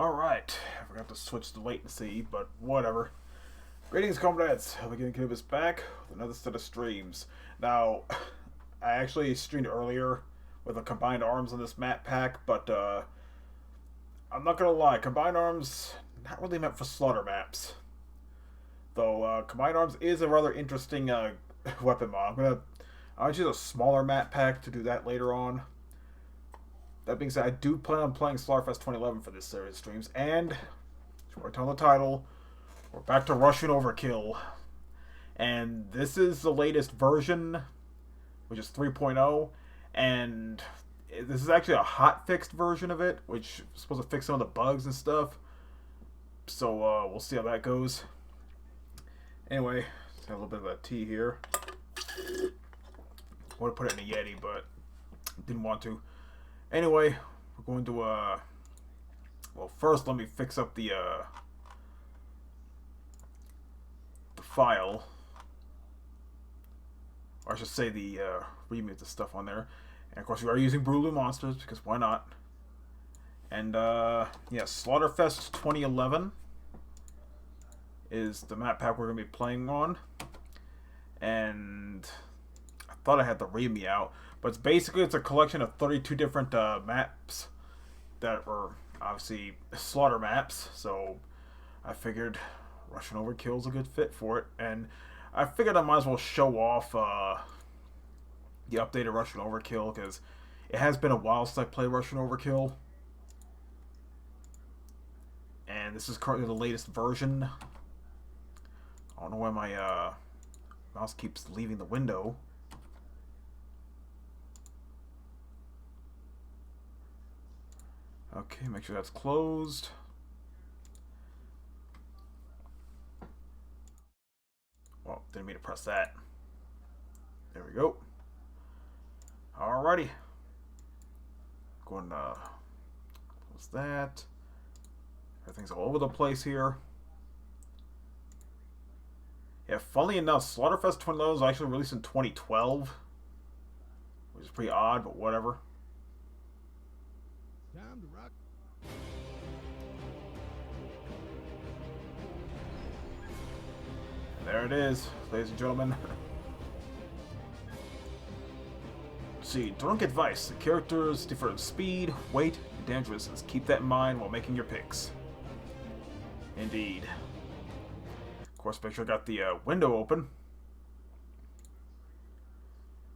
Alright, I forgot to switch the latency, but whatever. Greetings, comrades. Overkill is back with another set of streams. Now, I actually streamed earlier with a combined arms on this map pack, but I'm not gonna lie, combined arms not really meant for slaughter maps. Though combined arms is a rather interesting weapon mod. I'll use a smaller map pack to do that later on. That being said, I do plan on playing Slaughterfest 2011 for this series of streams, and, as we're telling the title, we're back to Russian Overkill. And this is the latest version, which is 3.0, and this is actually a hot-fixed version of it, which is supposed to fix some of the bugs and stuff. So, we'll see how that goes. Anyway, let's have a little bit of that tea here. I would have put it in a Yeti, but didn't want to. Anyway, we're going to, well, first let me fix up the file. Or I should say remute the stuff on there. And of course we are using Brulu Monsters, because why not? And, yeah, Slaughterfest 2011 is the map pack we're going to be playing on. And I thought I had the README out. But it's a collection of 32 different maps that were obviously slaughter maps. So I figured Russian Overkill is a good fit for it. And I figured I might as well show off the updated Russian Overkill, because it has been a while since I played Russian Overkill. And this is currently the latest version. I don't know why my mouse keeps leaving the window. Okay, make sure that's closed. Well, didn't mean to press that. There we go. Alrighty. Going to close that. Everything's all over the place here. Yeah, funnily enough, Slaughterfest 2011 was actually released in 2012. Which is pretty odd, but whatever. Time to rock. There it is, ladies and gentlemen. Let's see, drunk advice. The characters differ in speed, weight, and dangerousness. Keep that in mind while making your picks. Indeed. Of course, make sure I got the window open.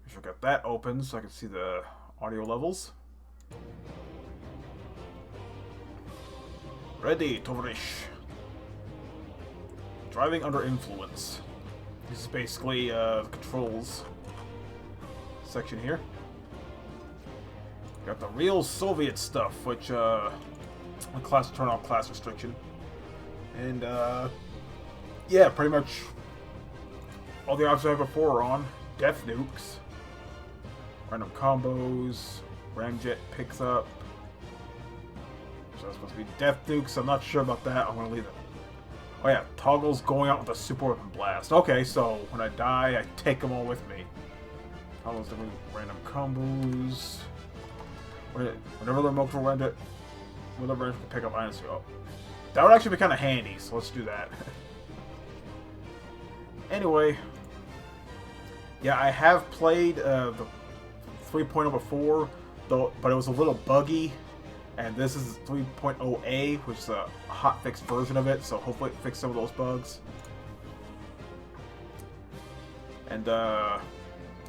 Make sure I got that open so I can see the audio levels. Ready, Tovarish. Driving under influence. This is basically the controls section here. Got the real Soviet stuff, which turn off class restriction. And yeah, pretty much all the options I had before are on. Death nukes, random combos, ramjet picks up. So that's supposed to be death nukes. I'm not sure about that. I'm gonna leave it. Oh yeah, toggles going out with a super weapon blast. Okay, so when I die, I take them all with me. Toggles different random combos. Whenever they're multiple ramjet, whenever I can pick up items. Oh, that would actually be kind of handy. So let's do that. Anyway, yeah, I have played the 3.0 before, though, but it was a little buggy. And this is 3.0A, which is a hot-fixed version of it, so hopefully it fixed some of those bugs. And, we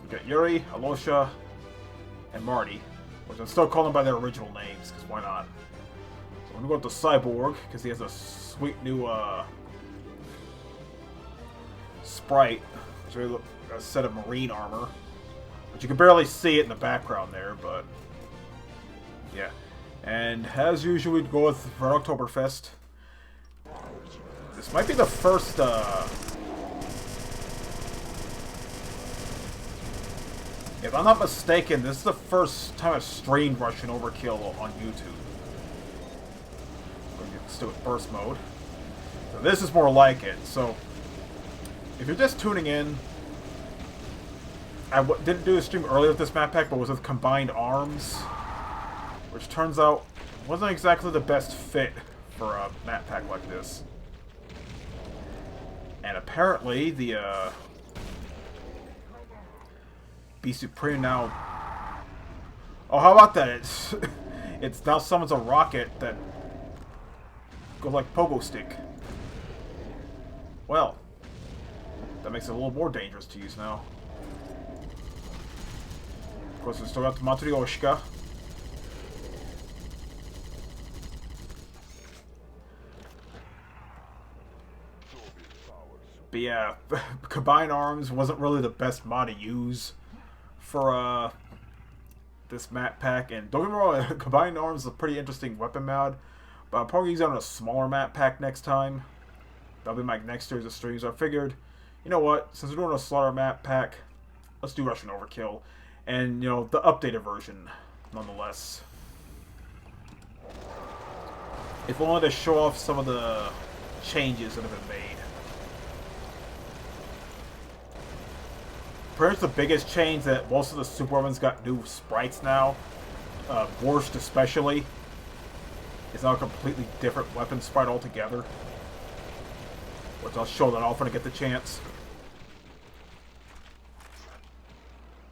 got Yuri, Alosha, and Marty, which I'm still calling by their original names, because why not? So I'm gonna go with the Cyborg, because he has a sweet new, sprite, which is a set of marine armor, which you can barely see it in the background there, but, yeah. And as usual, we'd go with for Oktoberfest. This might be the first, if I'm not mistaken, this is the first time I've streamed Russian Overkill on YouTube. Let's do it burst mode. So this is more like it. So, if you're just tuning in, I didn't do a stream earlier with this map pack, but it was with combined arms. Which turns out wasn't exactly the best fit for a map pack like this. And apparently the Be Supreme now. Oh, how about that? It's now summons a rocket that goes like pogo stick. Well, that makes it a little more dangerous to use now. Of course, we still got the Matryoshka. But yeah, Combined Arms wasn't really the best mod to use for this map pack. And don't get me wrong, Combined Arms is a pretty interesting weapon mod, but I'll probably use it on a smaller map pack next time. That'll be my next series of streams. I figured, you know what, since we're doing a Slaughter map pack, let's do Russian Overkill. And, you know, the updated version, nonetheless. If only to show off some of the changes that have been made. Perhaps the biggest change that most of the super weapons got new sprites now. Borscht especially. It's now a completely different weapon sprite altogether. Which I'll show that off when I get the chance.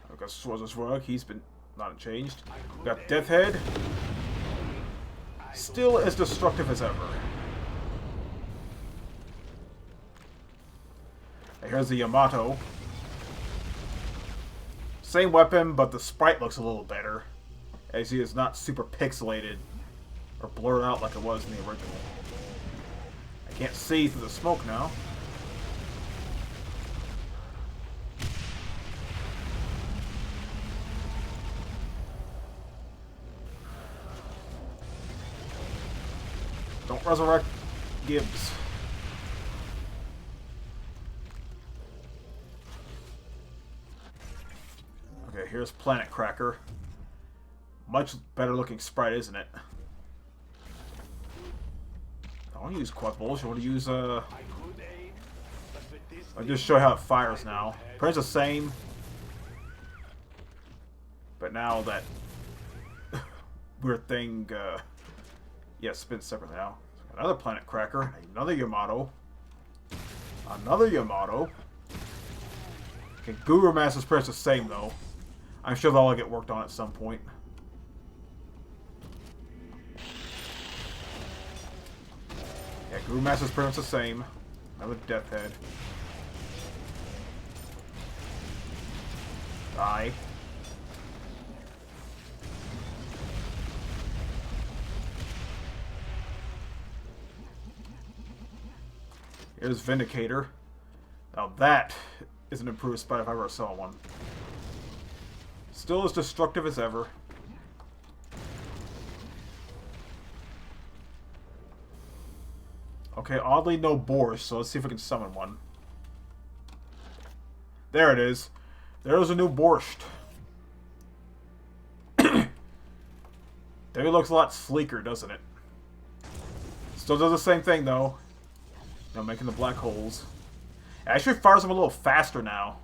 I've got Swordsrug, he's been not changed. We've got Death Head. Still as destructive as ever. And here's the Yamato. Same weapon, but the sprite looks a little better. As he is not super pixelated or blurred out like it was in the original. I can't see through the smoke now. Don't resurrect Gibbs. Okay, here's Planet Cracker. Much better looking sprite, isn't it? I want to use Quad Bulge. I want to use I'll just show you how it fires now. Pretty much the same. But now that weird thing, yeah, spins separately now. So another Planet Cracker, another Yamato. Another Yamato. Okay, Guru Master's pretty much the same though. I'm sure they'll all get worked on at some point. Yeah, Guru Master's pretty much the same. Another Death Head. Die. Here's Vindicator. Now that is an improved sprite if I ever saw one. Still as destructive as ever. Okay, oddly no Borscht, so let's see if we can summon one. There it is. There's a new Borscht. There it looks a lot sleeker, doesn't it? Still does the same thing though. You know, making the black holes. It actually fires them a little faster now.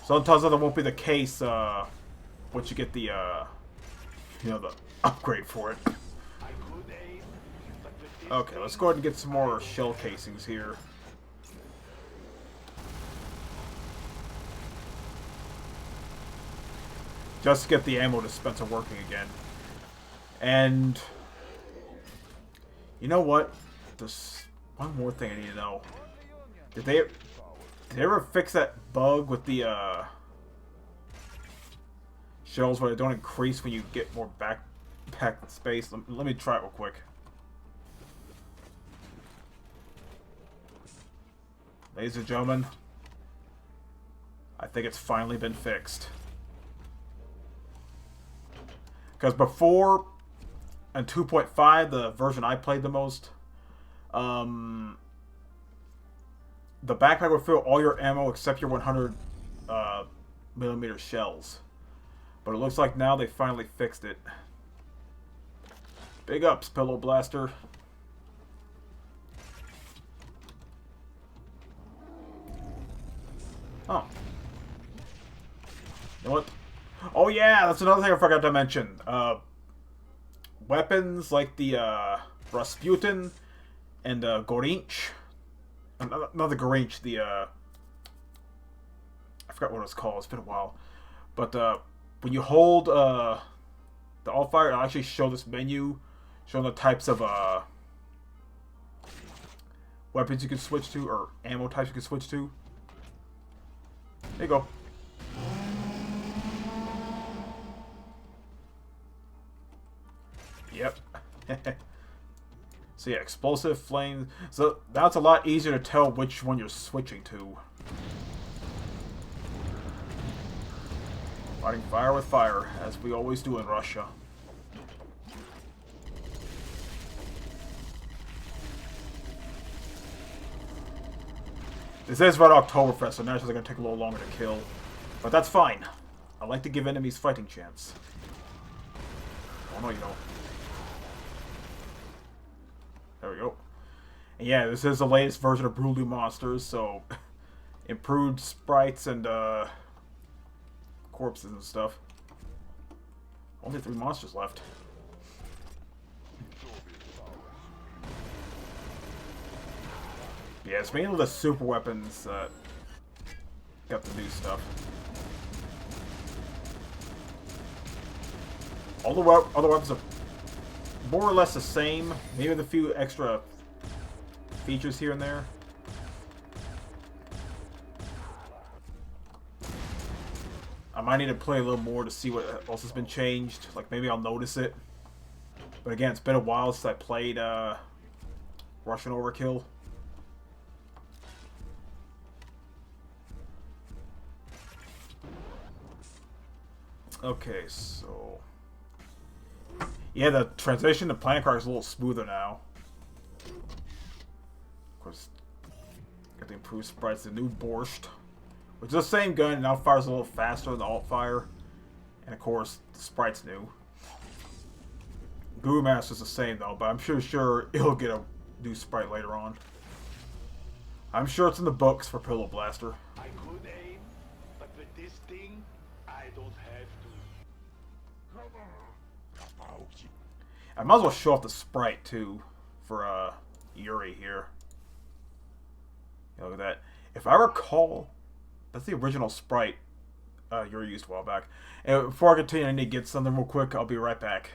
Sometimes that won't be the case once you get the you know, the upgrade for it. Okay, let's go ahead and get some more shell casings here. Just to get the ammo dispenser working again. And you know what? There's one more thing I need to know. Did they ever fix that bug with the shells where they don't increase when you get more backpack space? Let me try it real quick. Ladies and gentlemen, I think it's finally been fixed. Because before, in 2.5, the version I played the most, the backpack would fill all your ammo except your 100 millimeter shells. But it looks like now they finally fixed it. Big ups, Pillow Blaster. Oh. You know what? Oh yeah, that's another thing I forgot to mention. weapons like the Rasputin and Gorinch. Not the Gorinch, the I forgot what it was called. It's been a while. But when you hold the All-Fire, it'll actually show this menu showing the types of weapons you can switch to, or ammo types you can switch to. There you go. Yep. So yeah, explosive, flames. So that's a lot easier to tell which one you're switching to. Fighting fire with fire, as we always do in Russia. This is about Oktoberfest, so naturally it's going to take a little longer to kill. But that's fine. I like to give enemies fighting chance. Oh no, you don't. There we go. And yeah, this is the latest version of Broodly Monsters, so improved sprites and corpses and stuff. Only 3 monsters left. Yeah, it's mainly the super weapons that got the new stuff. All the other weapons are more or less the same. Maybe with a few extra features here and there. I might need to play a little more to see what else has been changed. Like, maybe I'll notice it. But again, it's been a while since I played Russian Overkill. Okay, so... yeah, the transition to Planet Car is a little smoother now. Of course, got the improved sprites, the new Borscht. Which is the same gun, and now fires a little faster than the alt-fire. And of course, the sprite's new. Guru Master's the same though, but I'm sure it'll get a new sprite later on. I'm sure it's in the books for Pillow Blaster. I could aim, but with this thing, I don't have to. I might as well show off the sprite too for Yuri here. Look at that. If I recall, that's the original sprite Yuri used a while back. And before I continue, I need to get something real quick. I'll be right back.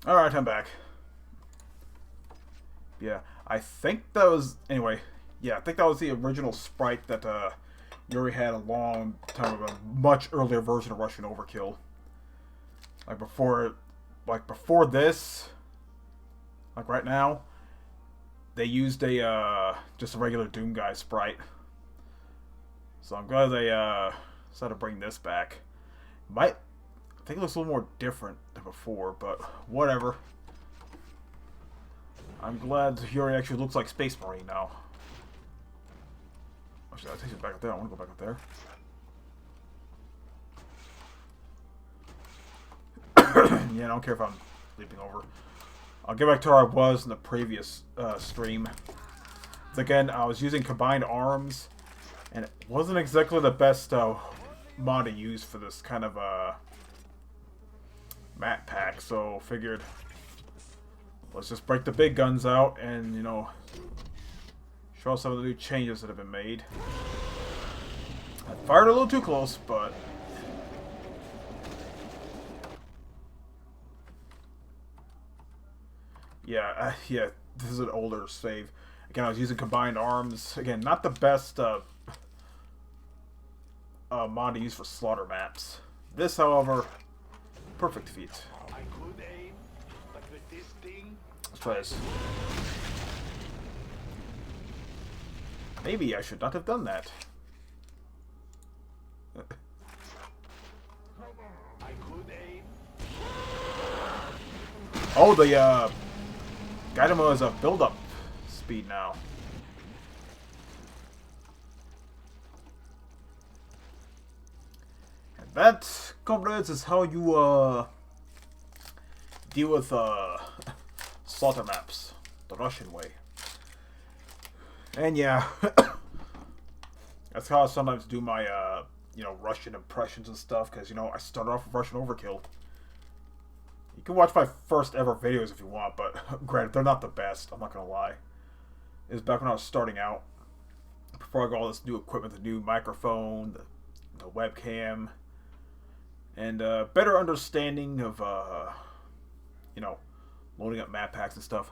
Alright, I'm back. Yeah, I think that was... anyway, yeah, I think that was the original sprite that Yuri had a long time ago. A much earlier version of Russian Overkill. Like before this, like right now, they used a just a regular Doom Guy sprite. So I'm glad they decided to bring this back. I think it looks a little more different than before, but whatever. I'm glad Yuri actually looks like Space Marine now. Actually, I'll take it back up there. I want to go back up there. Yeah, I don't care if I'm leaping over. I'll get back to where I was in the previous stream. Again, I was using combined arms, and it wasn't exactly the best mod to use for this kind of map pack, so figured let's just break the big guns out and, you know, show some of the new changes that have been made. I fired a little too close, but yeah, yeah, this is an older save. Again, I was using combined arms. Again, not the best mod to use for slaughter maps. This, however, perfect feat. I could aim, but with this thing, Let's try this. Maybe I should not have done that. I could aim. Oh, the Gaidamo is a build-up speed now. And that, comrades, is how you deal with slaughter maps the Russian way. And yeah, that's how I sometimes do my you know, Russian impressions and stuff, because, you know, I started off with Russian Overkill. You can watch my first ever videos if you want, but granted, they're not the best, I'm not gonna lie. It was back when I was starting out, before I got all this new equipment, the new microphone, the webcam, and better understanding of, you know, loading up map packs and stuff.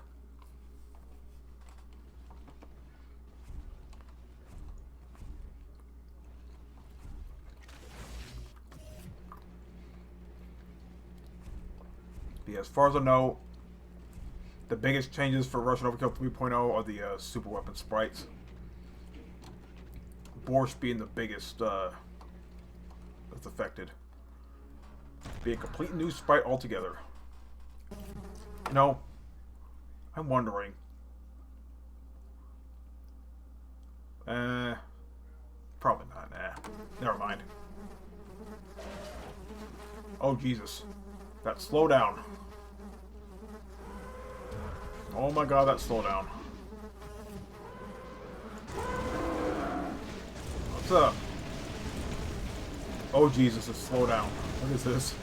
Yeah, as far as I know, the biggest changes for Russian Overkill 3.0 are the super weapon sprites. Borscht being the biggest that's affected. Be a complete new sprite altogether. You know, I'm wondering. Probably not. Nah, never mind. Oh Jesus, that slow down. Oh my god, that slowdown. What's up? Oh Jesus, it's slow down. What is this?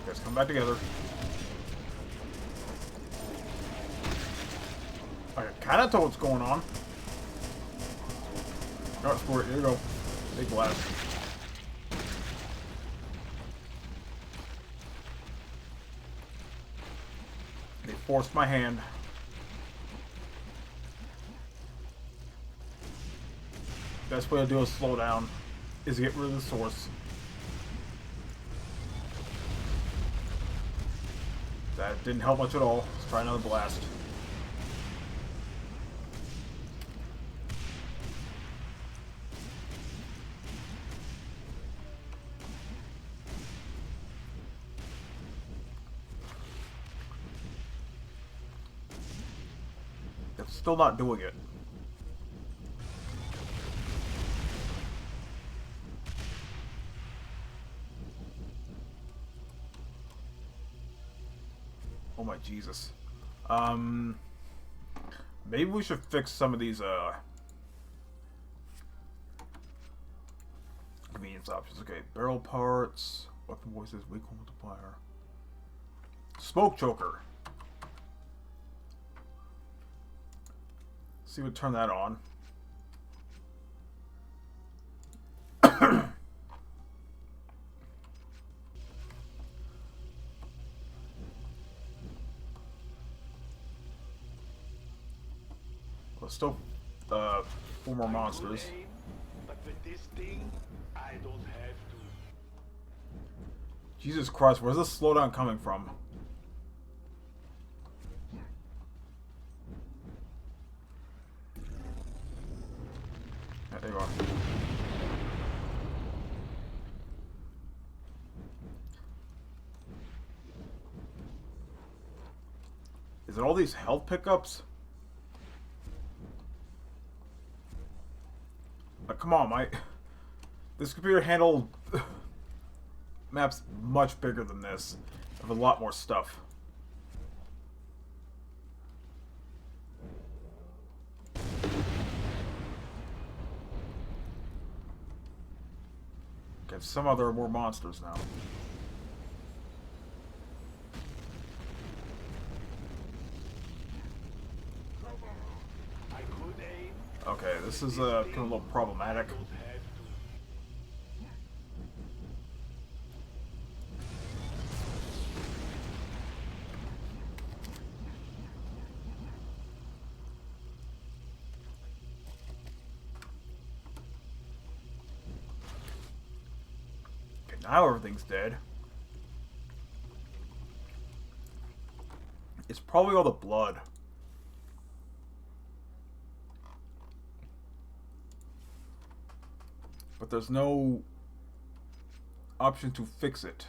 Guys, come back together. I can kind of tell what's going on. Alright, Sport, here you go. Big blast. They forced my hand. Best way to do a slowdown is to get rid of the source. That didn't help much at all. Let's try another blast. It's still not doing it. Oh my Jesus. Maybe we should fix some of these convenience options. Okay, barrel parts, weapon voices, recoil multiplier, smoke choker. See, we turn that on. Let's still 4 more monsters. Aim, but with this thing, I don't have to. Jesus Christ, where's this slowdown coming from? Yeah, there you are. Is it all these health pickups? come on, this computer handled maps much bigger than this. With a lot more stuff. Okay, somehow there are more monsters now. Okay, this is kind of a little problematic. Okay, now everything's dead. It's probably all the blood. But there's no option to fix it.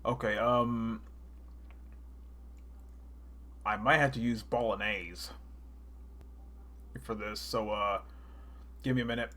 Okay, I might have to use bolognese for this, so, give me a minute.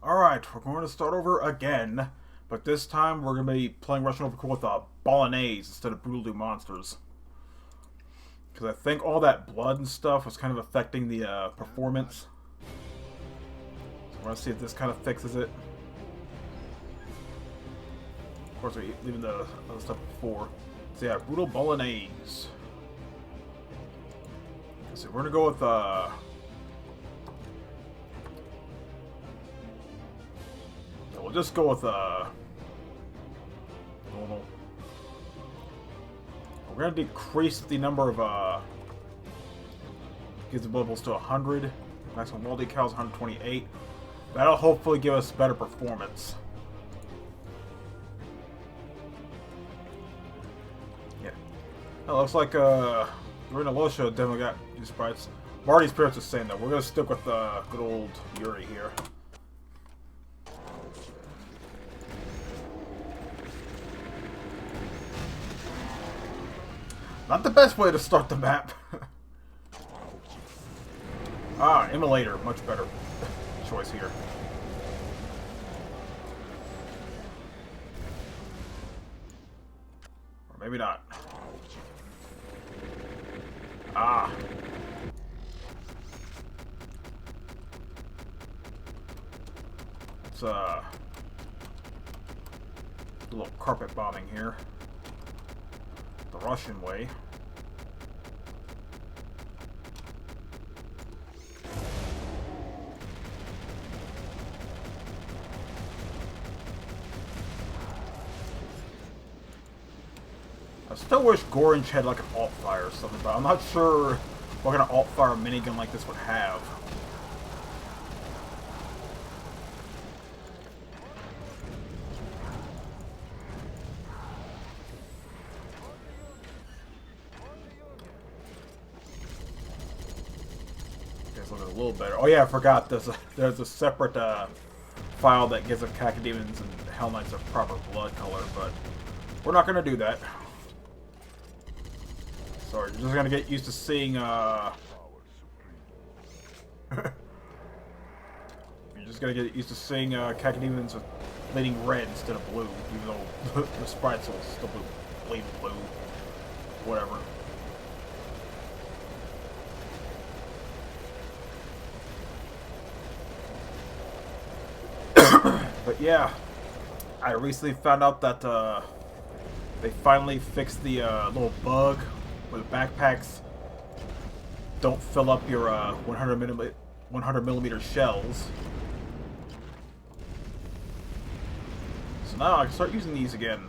Alright, we're going to start over again, but this time we're going to be playing Russian Overkill with bolognese instead of Brutal Monsters. Because I think all that blood and stuff was kind of affecting the performance. So we're going to see if this kind of fixes it. Of course, we're leaving the other stuff before. So yeah, Brutal Bolognese. So we're going to go with we'll just go with normal. We're gonna decrease the number of gives the levels to 100. Maximum wall decals 128. That'll hopefully give us better performance. Yeah. It looks like during the Losha demo got these sprites. Marty's parents are saying that we're gonna stick with good old Yuri here. Not the best way to start the map. Immolator, much better choice here. Or maybe not. It's a little carpet bombing here. The Russian way. I still wish Gorange had like an alt-fire or something, but I'm not sure what kind of alt-fire minigun like this would have. looking a little better. Oh yeah, I forgot. There's a separate file that gives the Cacodemons and Hell Knights a proper blood color, but we're not gonna do that. Sorry, you're just gonna get used to seeing you're just gonna get used to seeing Cacodemons with bleeding red instead of blue, even though the sprites will still bleed blue. Whatever. But yeah, I recently found out that they finally fixed the little bug where the backpacks don't fill up your 100mm shells. So now I can start using these again.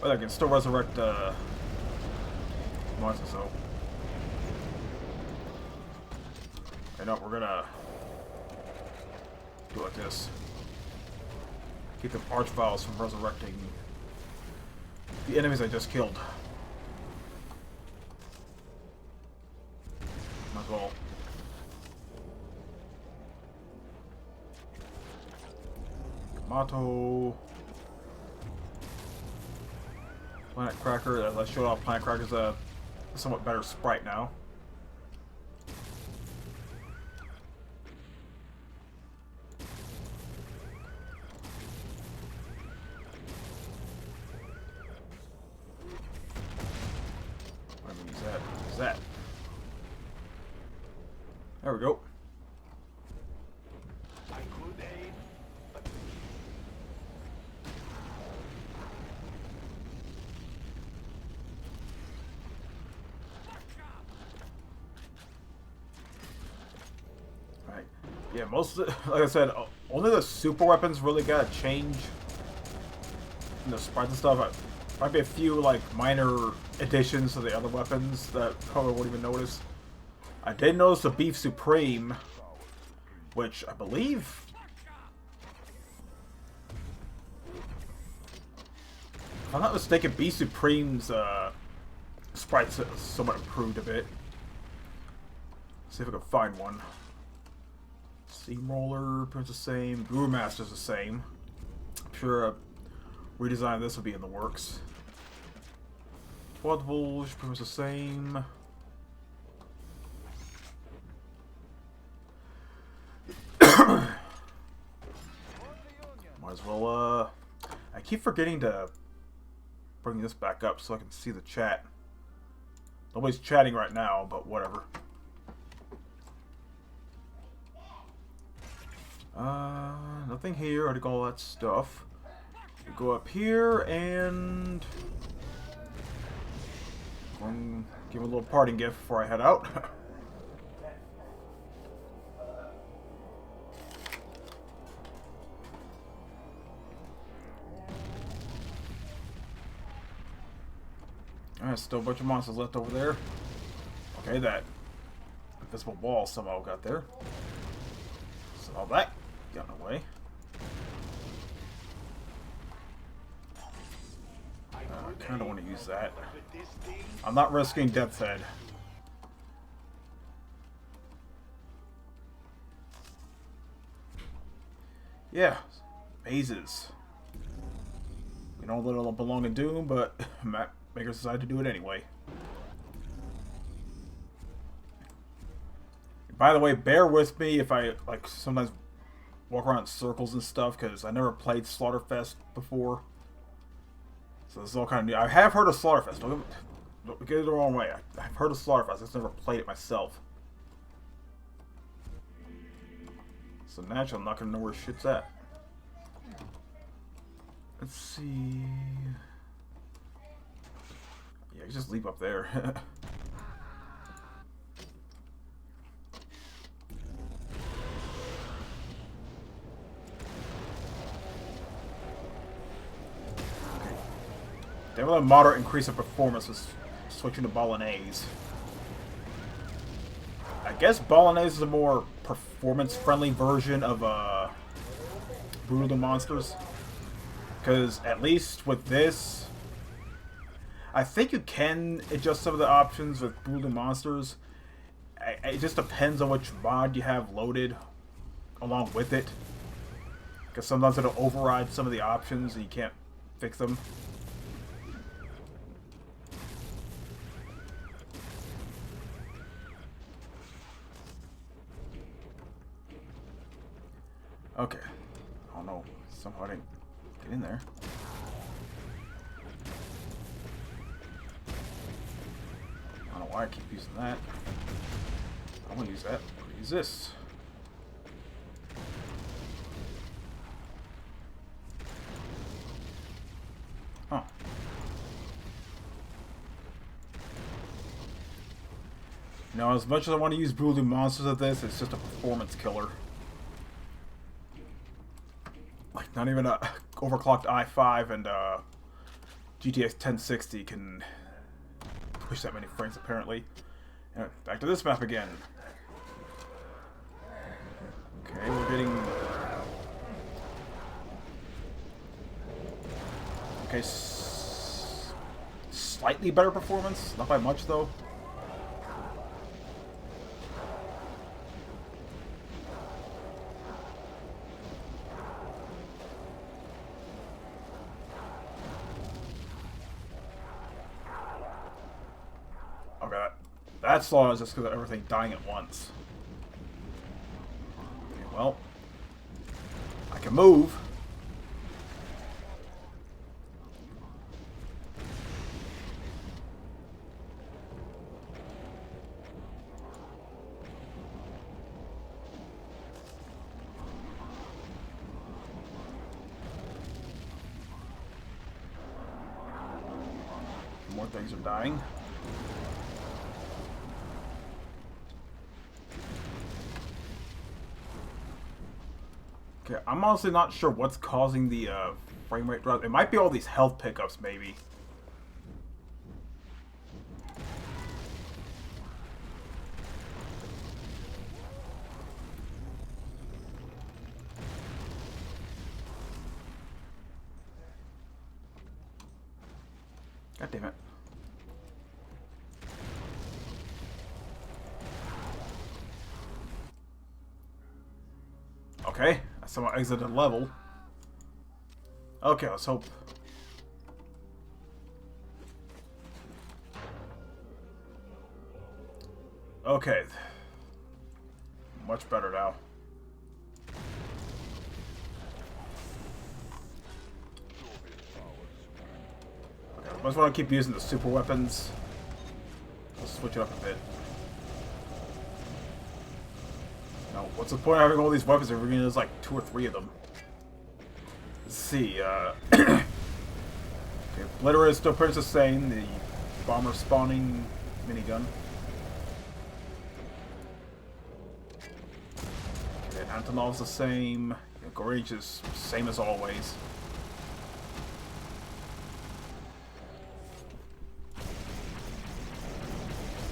But I can still resurrect monsters, so. I know we're gonna do it like this. Keep the archviles from resurrecting the enemies I just killed. Might as well. Kamato. Planet Cracker. As I showed off, Planet Cracker's a somewhat better sprite now. That. There we go. I could aim, but right. Yeah, most of the, like I said, only the super weapons really got a change. And the sprites and stuff. Might be a few like minor additions to the other weapons that probably won't even notice. I did notice the Beef Supreme, which I believe, if I'm not mistaken, Beef Supreme's sprites somewhat improved a bit. Let's see if I can find one. Steamroller, pretty much the same. Guru Master's the same. I'm sure a redesign of this will be in the works. Quadruple, pretty much the same. Might as well, I keep forgetting to bring this back up so I can see the chat. Nobody's chatting right now, but whatever. Nothing here. Already got all that stuff. We go up here and give a little parting gift before I head out. Alright, still a bunch of monsters left over there. Okay, that invisible wall somehow got there. So all that got in the way. I kind of want to use that. I'm not risking Death's Head. Yeah, mazes. We know they don't belong in Doom, but map makers decided to do it anyway. By the way, bear with me if I like sometimes walk around in circles and stuff, because I never played Slaughterfest before. So this is all kind of new. I have heard of Slaughterfest. Don't get it the wrong way. I've heard of Slaughterfest. I've just never played it myself. So naturally, I'm not going to know where shit's at. Let's see. Yeah, just leave up there. They have a moderate increase of performance with switching to Bolognese. I guess Bolognese is a more performance-friendly version of Brutal the Monsters. Because at least with this, I think you can adjust some of the options with Brutal Monsters. It just depends on which mod you have loaded along with it. Because sometimes it'll override some of the options and you can't fix them. Okay. Oh no. Somehow I didn't get in there. I don't know why I keep using that. I want to use that. I'm gonna use this. Huh. Now, as much as I want to use Brutal Monsters at this, it's just a performance killer. Like, not even a overclocked i5 and GTX 1060 can push that many frames, apparently. Anyway, back to this map again. Okay, we're getting... Okay, slightly better performance. Not by much, though. Okay, that slow is just because of everything dying at once. Okay, well, I can move. More things are dying. Okay, I'm honestly not sure what's causing the frame rate drop. It might be all these health pickups, maybe. God damn it. Okay, I somehow exited a level. Okay, let's hope. Okay. Much better now. Okay, I just want to keep using the super weapons. I'll switch it up a bit. Now, what's the point of having all these weapons if we're gonna use like 2 or 3 of them? Let's see, okay, Obliterator is still pretty much the same, the bomber spawning minigun. Okay, Antonov's the same. Yeah, Gorage is same as always.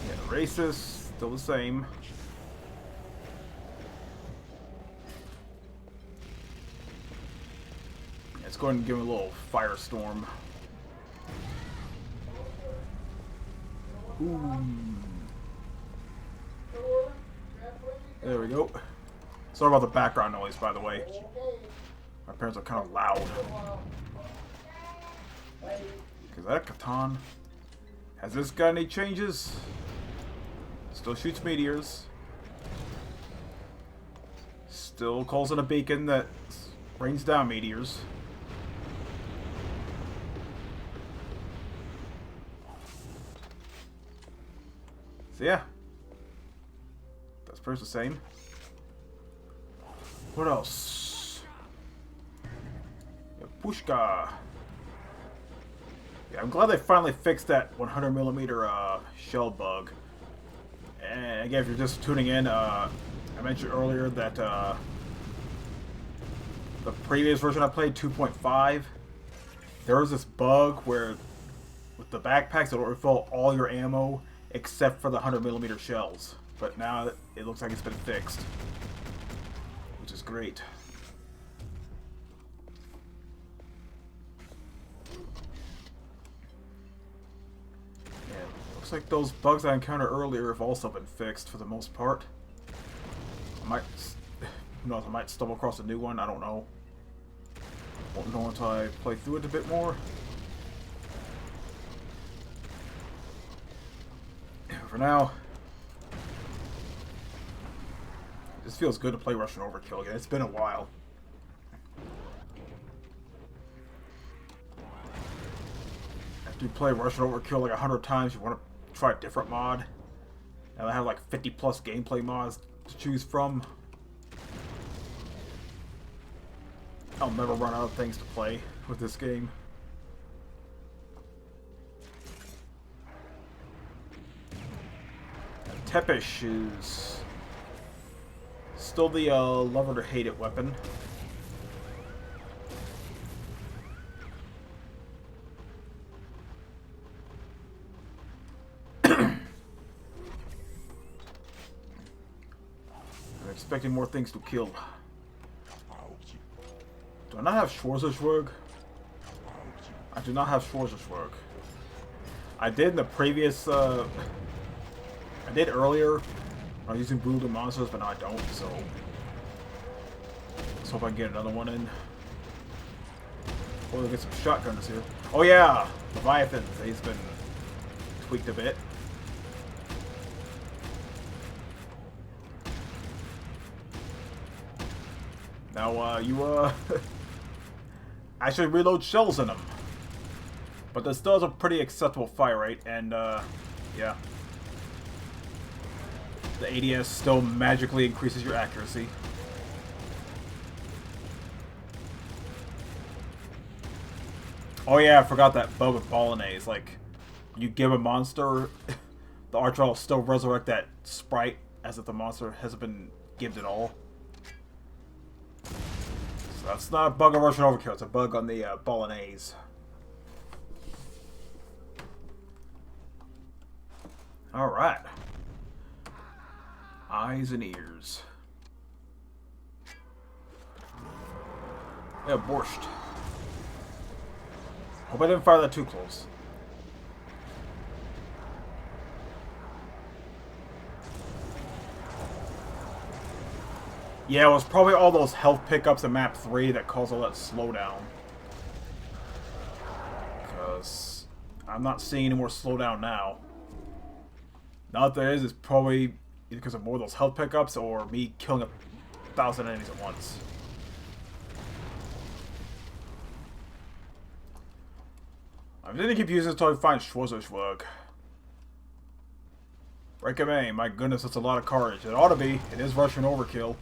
Yeah, Racist, still the same. Let's go ahead and give him a little firestorm. Ooh. There we go. Sorry about the background noise, by the way. My parents are kind of loud. Is that Catan? Has this got any changes? Still shoots meteors. Still calls it a beacon that rains down meteors. So yeah, that's pretty much the same. What else? Yeah, Pushka. Yeah, I'm glad they finally fixed that 100mm shell bug. And again, if you're just tuning in, I mentioned earlier that the previous version I played, 2.5, there was this bug where with the backpacks it'll refill all your ammo except for the 100mm shells. But now it looks like it's been fixed, which is great. like those bugs I encountered earlier have also been fixed for the most part. I might, who knows, I might stumble across a new one, I don't know. Won't know until I play through it a bit more. For now, it just feels good to play Russian Overkill again. It's been a while. After you play Russian Overkill like 100 times, you want to try a different mod. And I have like 50 plus gameplay mods to choose from. I'll never run out of things to play with this game. Tepish is still the love it or hate it weapon. I'm expecting more things to kill. Do I not have Schwarzerschwerg? I do not have Schwarzerschwerg. I did in the previous, I did earlier. I'm using Brutal Monsters, but now I don't, so... Let's hope I can get another one in. Or we'll get some shotgunners here. Oh yeah! Leviathans, he's been tweaked a bit. Now, you, actually reload shells in them. But this still has a pretty acceptable fire rate, and, yeah. The ADS still magically increases your accuracy. Oh yeah, I forgot that bug with Bolognese. Like, you give a monster, the Archer will still resurrect that sprite as if the monster hasn't been given at all. So that's not a bug on Russian Overkill, it's a bug on the Bolognese. Alright. Eyes and ears. Yeah, borscht. Hope I didn't fire that too close. Yeah, it was probably all those health pickups in map 3 that caused all that slowdown. Because I'm not seeing any more slowdown now. Now that there is, it's probably either because of more of those health pickups or me killing 1,000 enemies at once. I'm gonna keep using this until I find Schwarzerschwerg. Recommend. My goodness, that's a lot of carnage. It ought to be. It is Russian Overkill.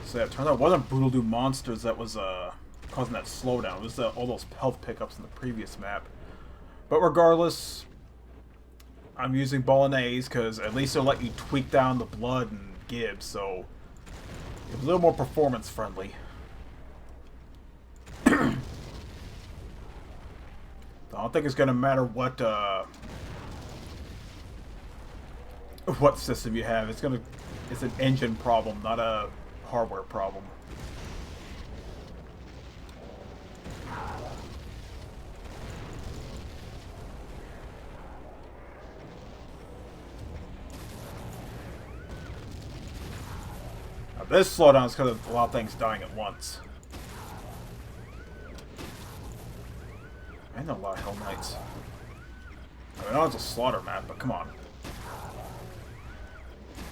So yeah, it turns out it wasn't Brutal Doom Monsters that was causing that slowdown. It was all those health pickups in the previous map. But regardless, I'm using Bolognese because at least it'll let you tweak down the blood and gibs, so it's a little more performance friendly. I don't think it's gonna matter what system you have. It's an engine problem, not a hardware problem. Now this slowdown is because of a lot of things dying at once. I know a lot of Hell Knights. I mean, I know it's a slaughter map, but come on.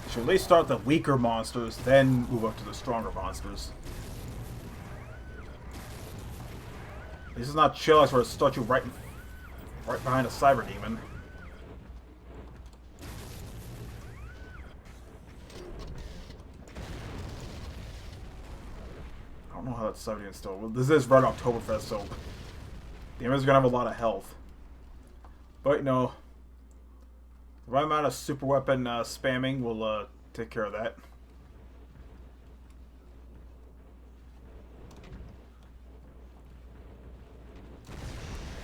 You should at least start the weaker monsters, then move up to the stronger monsters. This is not chill, I sort of start you right behind a Cyber Demon. I don't know how that Cyber Demon's still... Well, this is Red Oktoberfest, so... Demon's gonna have a lot of health. But, you know... The right amount of super weapon spamming will take care of that.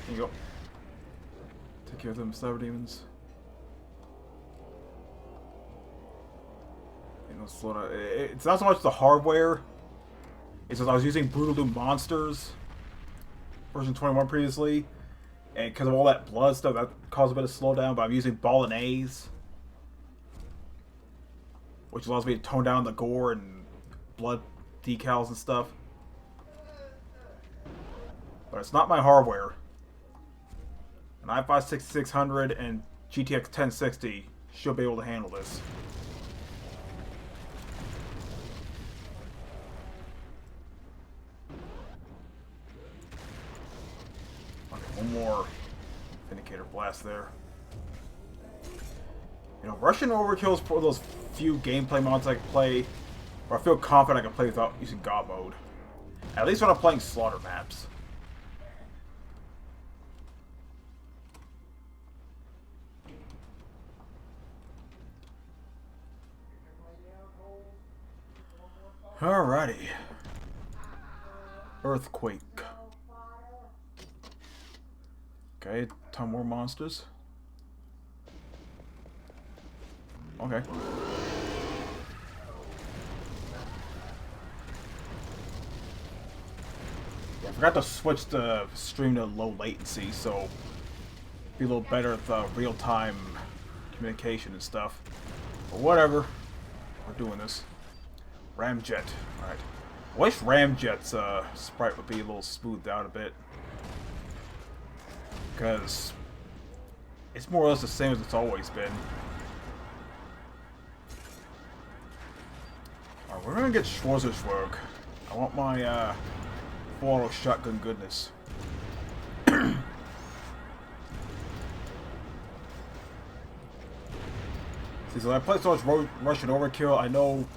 There you go. Take care of them Cyber Demons. You know, slow down. It's not so much the hardware. It's just I was using Brutal Doom Monsters version 21 previously, and because of all that blood stuff, that caused a bit of slowdown. But I'm using Bolognese, which allows me to tone down the gore and blood decals and stuff. But it's not my hardware. An i5 6600 and GTX 1060 should be able to handle this. Okay, one more Vindicator Blast there. You know, Russian Overkill is one of those few gameplay mods I can play where I feel confident I can play without using God mode. At least when I'm playing Slaughter maps. Alrighty. Earthquake. Okay, ton more monsters. Okay. Yeah, I forgot to switch the stream to low latency, so be a little better with real-time communication and stuff. But whatever. We're doing this. Ramjet. Alright. I wish Ramjet's sprite would be a little smoothed out a bit. Because it's more or less the same as it's always been. Alright, we're gonna get Schwarzer's work. I want my full-auto shotgun goodness. See, so I play so much Russian Overkill, I know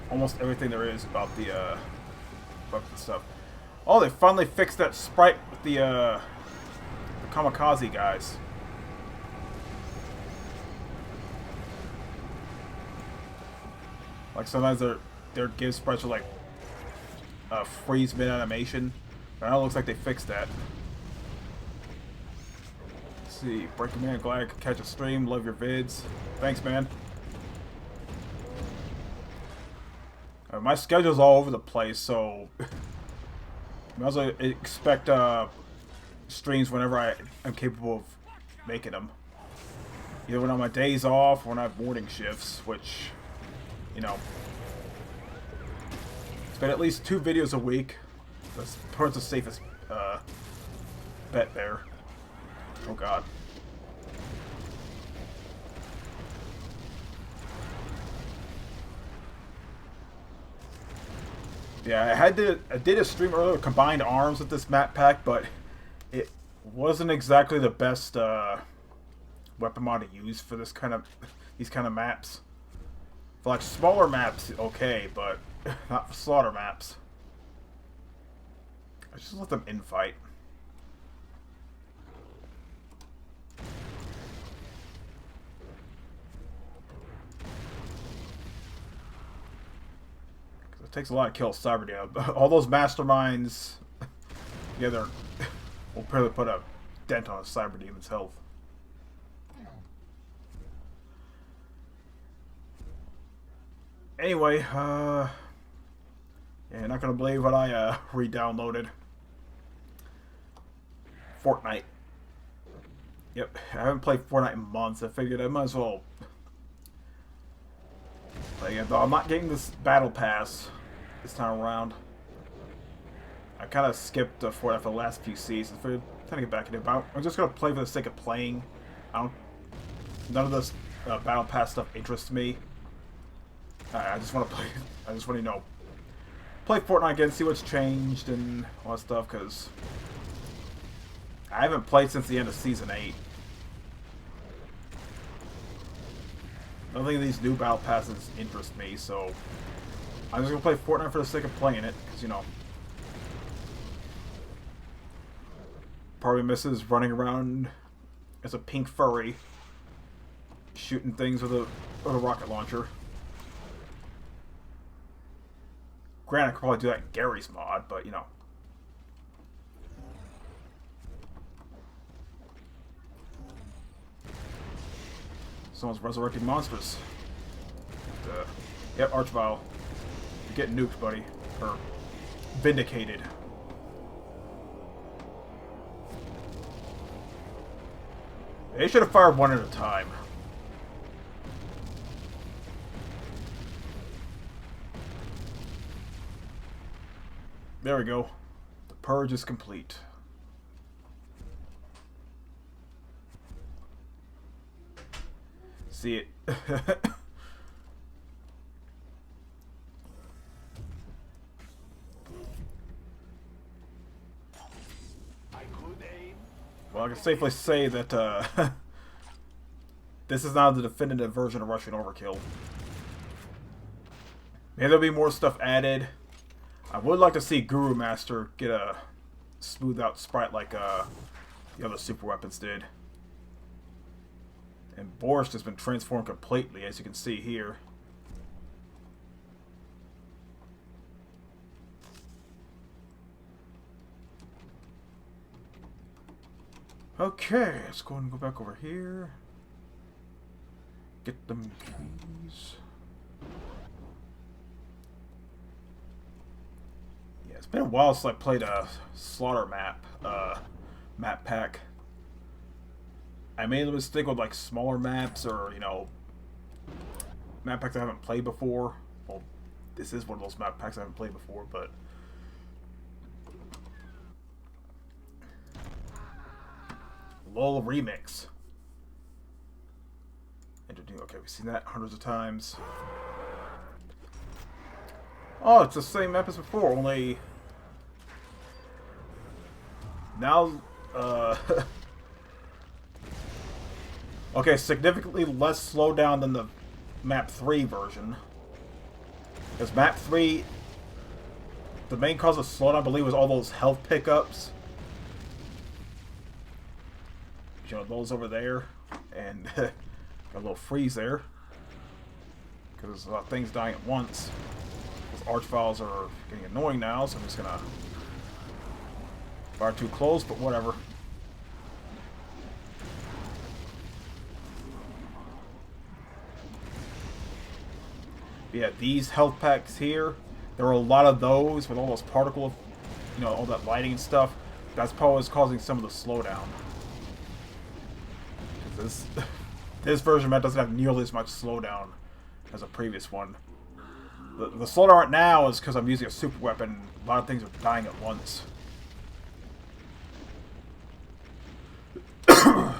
almost everything there is about the stuff. Oh, they finally fixed that sprite with the kamikaze guys. Like sometimes their give sprites are like freeze mid animation. But now it looks like they fixed that. Let's see, Breaking Man, glad I could catch a stream. Love your vids. Thanks, man. My schedule's all over the place, so I also expect streams whenever I'm capable of making them. Either when I'm on my days off or when I have morning shifts, which, you know, expect at least 2 videos a week. That's probably the safest bet there. Oh god. Yeah, I did a stream earlier with combined arms with this map pack, but it wasn't exactly the best weapon mod to use for these kind of maps. For like smaller maps, okay, but not for slaughter maps. I just let them infight. It takes a lot to kill Cyberdemon. All those masterminds together will probably put a dent on a Cyberdemon's health. Anyway, yeah, not gonna believe what I re-downloaded. Fortnite. Yep, I haven't played Fortnite in months. I figured I might as well play it, though I'm not getting this battle pass this time around. I kind of skipped Fortnite for the last few seasons. I'm trying to get back into it, but I'm just gonna play for the sake of playing. None of this battle pass stuff interests me. I just want to play. I just want to, you know, play Fortnite again, see what's changed and all that stuff. Because I haven't played since the end of Season 8. Nothing of these new battle passes interest me, so I'm just gonna play Fortnite for the sake of playing it, because, you know, probably misses running around as a pink furry, shooting things with a rocket launcher. Granted, I could probably do that in Gary's mod, but, you know. Someone's resurrecting monsters. Yep, Archvile. You're getting nuked, buddy. Or vindicated. They should have fired one at a time. There we go. The purge is complete. See it. Well, I can safely say that this is not the definitive version of Russian Overkill. Maybe there'll be more stuff added. I would like to see Guru Master get a smooth out sprite like the other super weapons did. And Borscht has been transformed completely, as you can see here. Okay, let's go and go back over here. Get them keys. Yeah, it's been a while since I played a Slaughter map pack. I made a mistake with like smaller maps or, you know, map packs I haven't played before. Well, this is one of those map packs I haven't played before, but LOL Remix. Okay, we've seen that hundreds of times. Oh, it's the same map as before, only now, okay, significantly less slowdown than the map 3 version. Because map 3, the main cause of slowdown, I believe, was all those health pickups. You know, those over there, and got a little freeze there because there's a lot of things dying at once. Those archviles are getting annoying now, so I'm just gonna fire too close, but whatever. Yeah, these health packs here, there are a lot of those with all those particle, you know, all that lighting and stuff. That's probably what's causing some of the slowdown. This version map doesn't have nearly as much slowdown as a previous one. The slowdown right now is because I'm using a super weapon. A lot of things are dying at once. I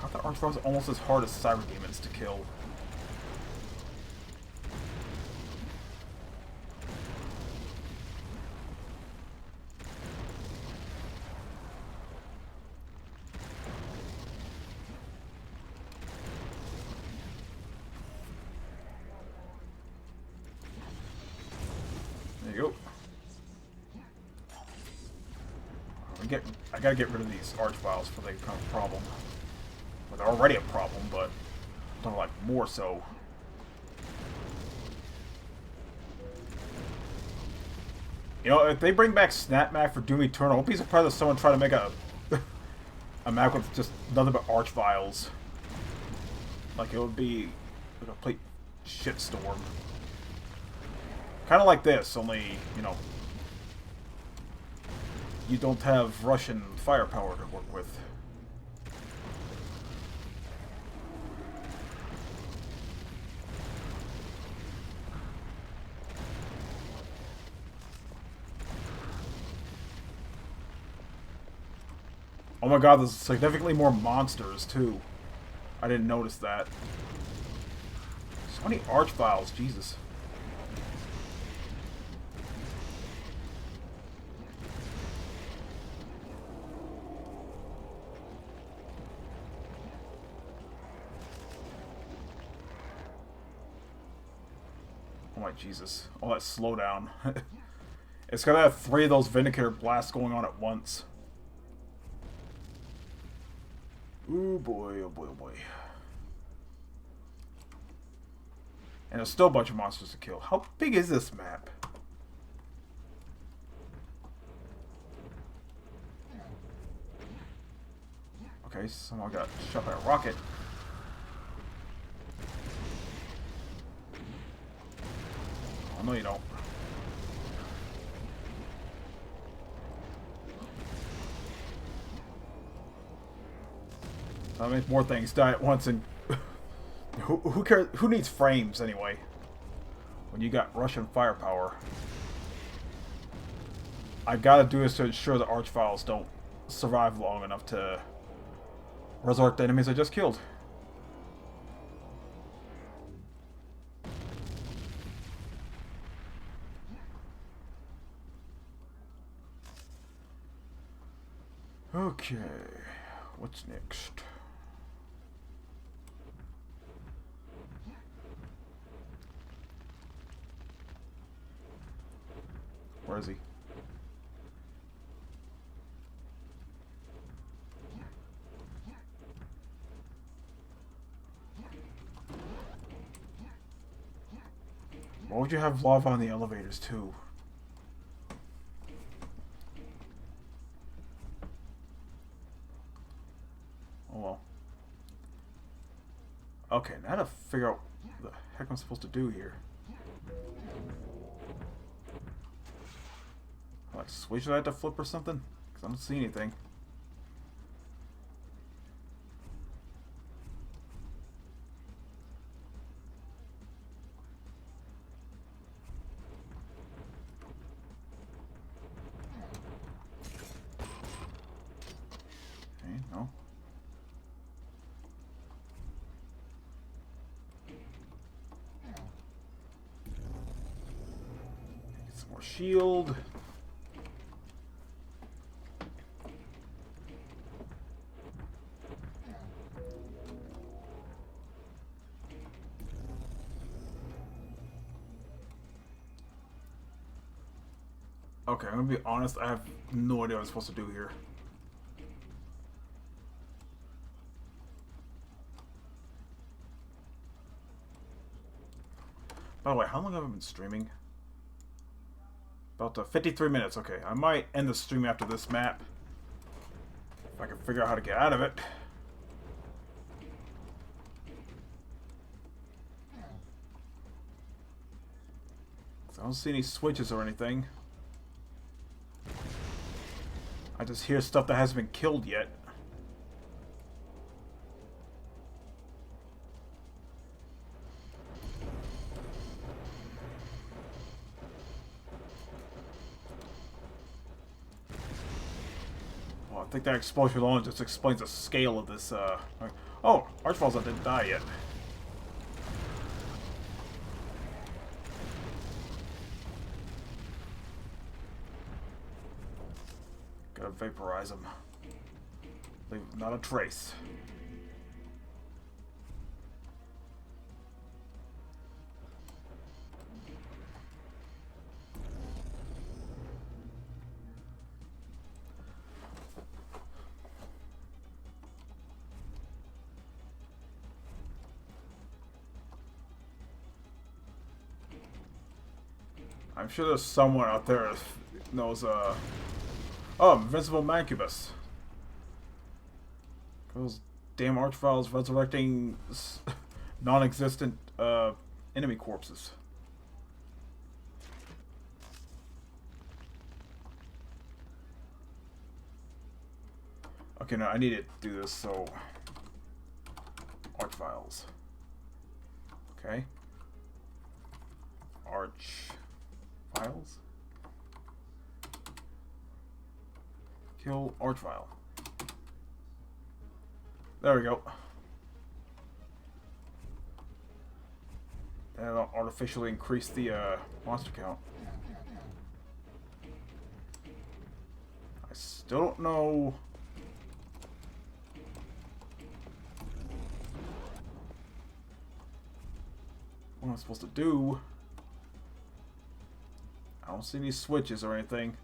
thought Archviles are almost as hard as Cyber Demons to kill. There you go. I gotta get rid of these Archviles before they become a problem. Well, they're already a problem, but I don't like more so. You know, if they bring back Snap Map for Doom Eternal, I won't be surprised if someone try to make a map with just nothing but Archviles. Like, it would be a complete shitstorm. Kind of like this, only, you know, you don't have Russian firepower to work with. Oh my god, there's significantly more monsters, too. I didn't notice that. So many Archviles, Jesus. Oh my Jesus. All that slowdown. It's gonna have 3 of those Vindicator blasts going on at once. Ooh boy, oh boy, oh boy. And there's still a bunch of monsters to kill. How big is this map? Okay, Okay, someone got shot by a rocket. Oh, no, you don't. That makes more things die at once, and who cares? Who needs frames anyway? When you got Russian firepower. I gotta do this to ensure the Archviles don't survive long enough to resurrect the enemies I just killed. Okay, what's next? Where is he? Why would you have lava on the elevators too? Oh well. Okay, now to figure out what the heck I'm supposed to do here. Like, switch I have to flip or something? Because I don't see anything. Okay, no. Get some more shield. Okay, I'm gonna be honest, I have no idea what I'm supposed to do here. By the way, how long have I been streaming? About 53 minutes, okay. I might end the stream after this map. If I can figure out how to get out of it. I don't see any switches or anything. I just hear stuff that hasn't been killed yet. Well, I think that explosion alone just explains the scale of this, Oh, Archviles didn't die yet. Gotta vaporize them. Leave not a trace. I'm sure there's someone out there that knows, Oh, Invincible Mancubus. Those damn Archviles resurrecting non-existent, enemy corpses. Okay, no, I need to do this, so... Archviles. Okay. Archviles? Kill Archvile. There we go. That'll artificially increase the monster count. I still don't know. What am I supposed to do? I don't see any switches or anything.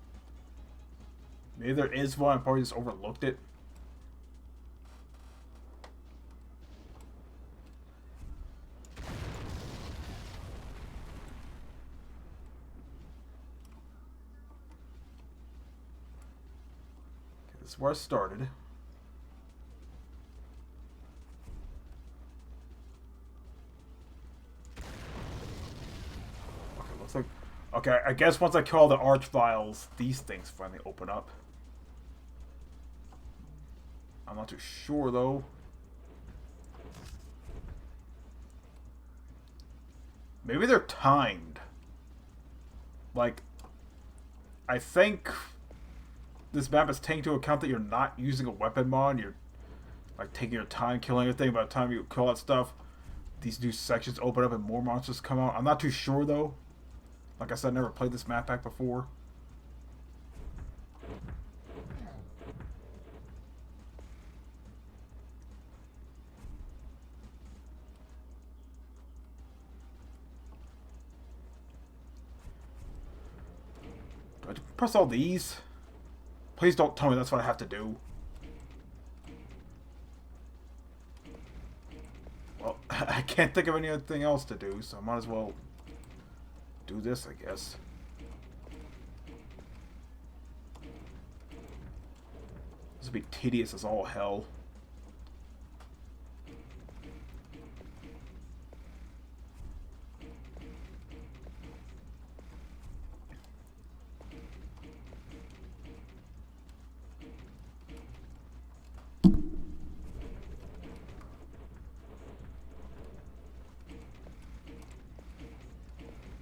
Maybe there is one, I probably just overlooked it. Okay, this is where I started. Looks like... Okay, I guess once I kill all the archviles, these things finally open up. I'm not too sure, though. Maybe they're timed. Like, I think this map is taking into account that you're not using a weapon mod. You're, like, taking your time killing everything. By the time you kill that stuff, these new sections open up and more monsters come out. I'm not too sure, though. Like I said, I never played this map pack before. Do I press all these? Please don't tell me that's what I have to do. Well, I can't think of anything else to do, so I might as well do this, I guess. This would be tedious as all hell.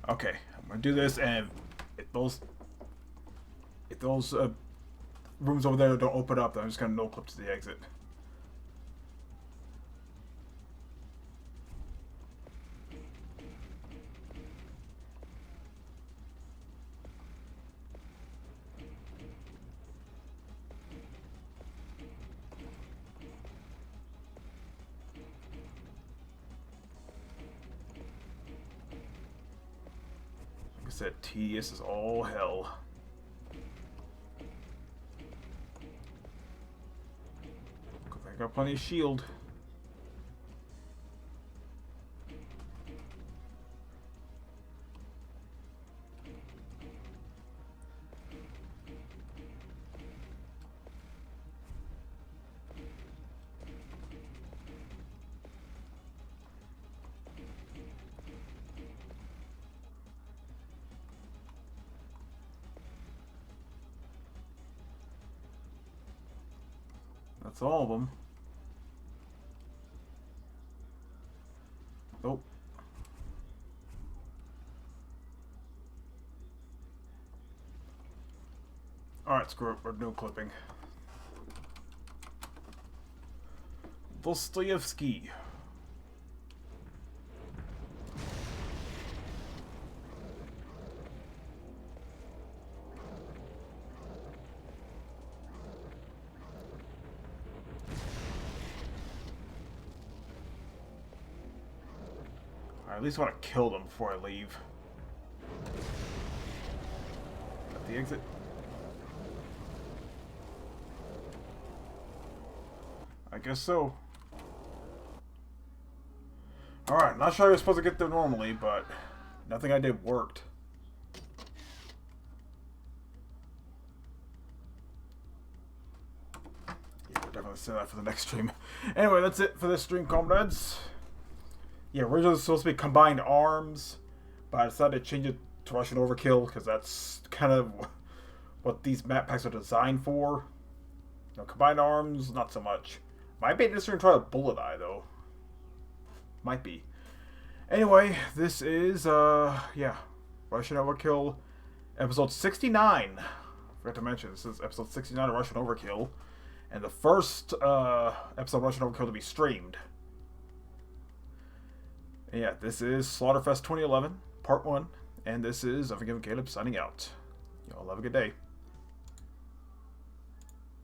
Okay, I'm gonna do this, and if those rooms over there don't open up, then I'm just gonna no clip to the exit. Like I said, tedious is all hell. I got plenty of shield. That's all of them. Nope. Alright, screw it. We're no clipping. Dostoevsky. I at least want to kill them before I leave. Got the exit. I guess so. Alright, not sure I was supposed to get there normally, but nothing I did worked. Yeah, we'll definitely say that for the next stream. Anyway, that's it for this stream, comrades. Yeah, originally it was supposed to be combined arms, but I decided to change it to Russian Overkill because that's kind of what these map packs are designed for. You know, combined arms, not so much. Might be interesting to try a bullet eye though. Might be. Anyway, this is yeah, Russian Overkill, episode 69. Forgot to mention this is episode 69 of Russian Overkill, and the first episode of Russian Overkill to be streamed. Yeah, this is Slaughterfest 2011, Part 1, and this is Overkill Caleb signing out. Y'all have a good day.